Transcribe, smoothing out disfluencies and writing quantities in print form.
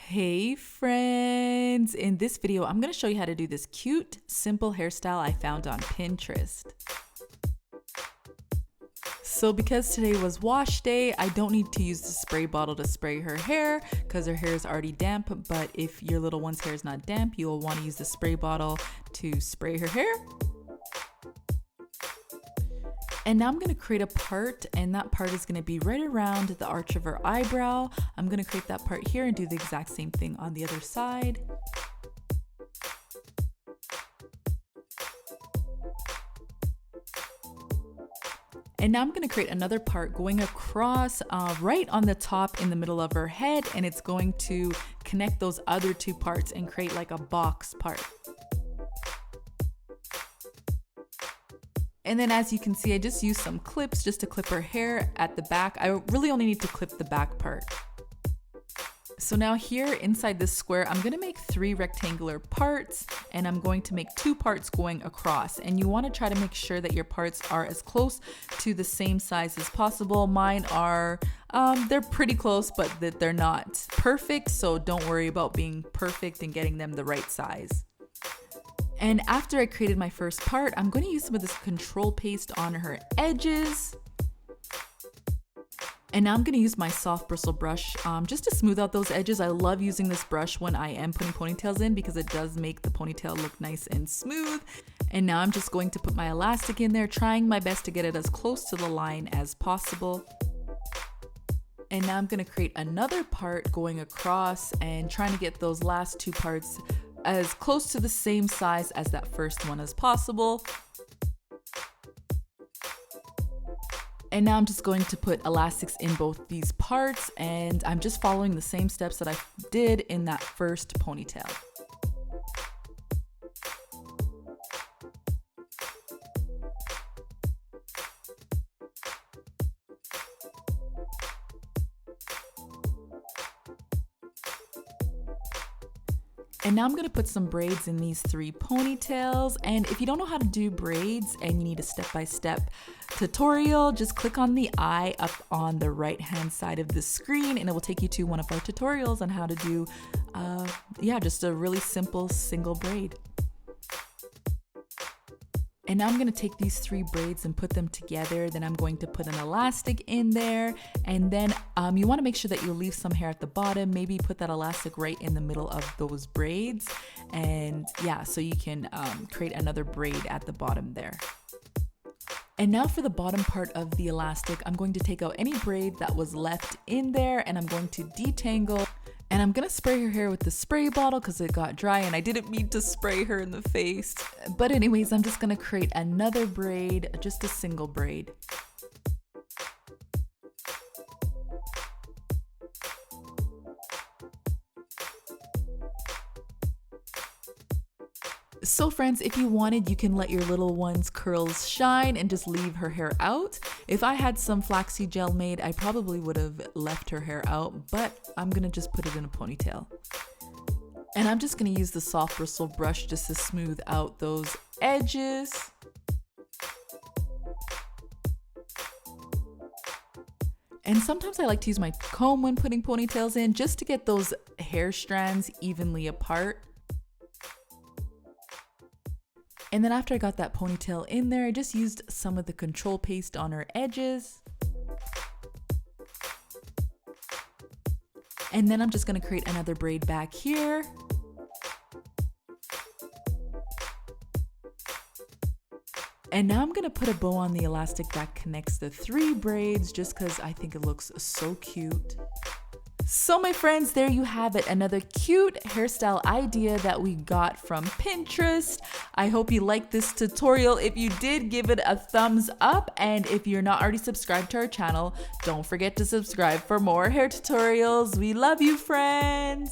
Hey friends! In this video, I'm going to show you how to do this cute, simple hairstyle I found on Pinterest. So because today was wash day, I don't need to use the spray bottle to spray her hair because her hair is already damp, but if your little one's hair is not damp, you'll want to use the spray bottle to spray her hair. And now I'm going to create a part, and that part is going to be right around the arch of her eyebrow. I'm going to create that part here and do the exact same thing on the other side. And now I'm going to create another part going across right on the top in the middle of her head, and it's going to connect those other two parts and create like a box part. And then as you can see, I just used some clips just to clip her hair at the back. I really only need to clip the back part. So now here inside this square, I'm gonna make 3 rectangular parts, and I'm going to make 2 parts going across. And you wanna try to make sure that your parts are as close to the same size as possible. Mine are, they're pretty close, but they're not perfect. So don't worry about being perfect and getting them the right size. And after I created my first part, I'm going to use some of this control paste on her edges. And now I'm going to use my soft bristle brush just to smooth out those edges. I love using this brush when I am putting ponytails in because it does make the ponytail look nice and smooth. And now I'm just going to put my elastic in there, trying my best to get it as close to the line as possible. And now I'm going to create another part going across and trying to get those last 2 parts as close to the same size as that first one as possible. And now I'm just going to put elastics in both these parts, and I'm just following the same steps that I did in that first ponytail. And now I'm going to put some braids in these 3 ponytails. And if you don't know how to do braids and you need a step-by-step tutorial, just click on the eye up on the right-hand side of the screen, and it will take you to one of our tutorials on how to do, just a really simple single braid. And now I'm going to take these 3 braids and put them together. Then I'm going to put an elastic in there. And then you want to make sure that you leave some hair at the bottom. Maybe put that elastic right in the middle of those braids. And yeah, so you can create another braid at the bottom there. And now for the bottom part of the elastic, I'm going to take out any braid that was left in there, and I'm going to detangle. And I'm gonna spray her hair with the spray bottle because it got dry and I didn't mean to spray her in the face. But anyways, I'm just gonna create another braid, just a single braid. So friends, if you wanted, you can let your little one's curls shine and just leave her hair out. If I had some flaxseed gel made, I probably would have left her hair out, but I'm gonna just put it in a ponytail. And I'm just gonna use the soft bristle brush just to smooth out those edges. And sometimes I like to use my comb when putting ponytails in just to get those hair strands evenly apart. And then after I got that ponytail in there, I just used some of the control paste on her edges. And then I'm just gonna create another braid back here. And now I'm gonna put a bow on the elastic that connects the 3 braids just because I think it looks so cute. So my friends, there you have it, another cute hairstyle idea that we got from Pinterest. I hope you liked this tutorial. If you did, give it a thumbs up, and if you're not already subscribed to our channel, don't forget to subscribe for more hair tutorials. We love you, friends.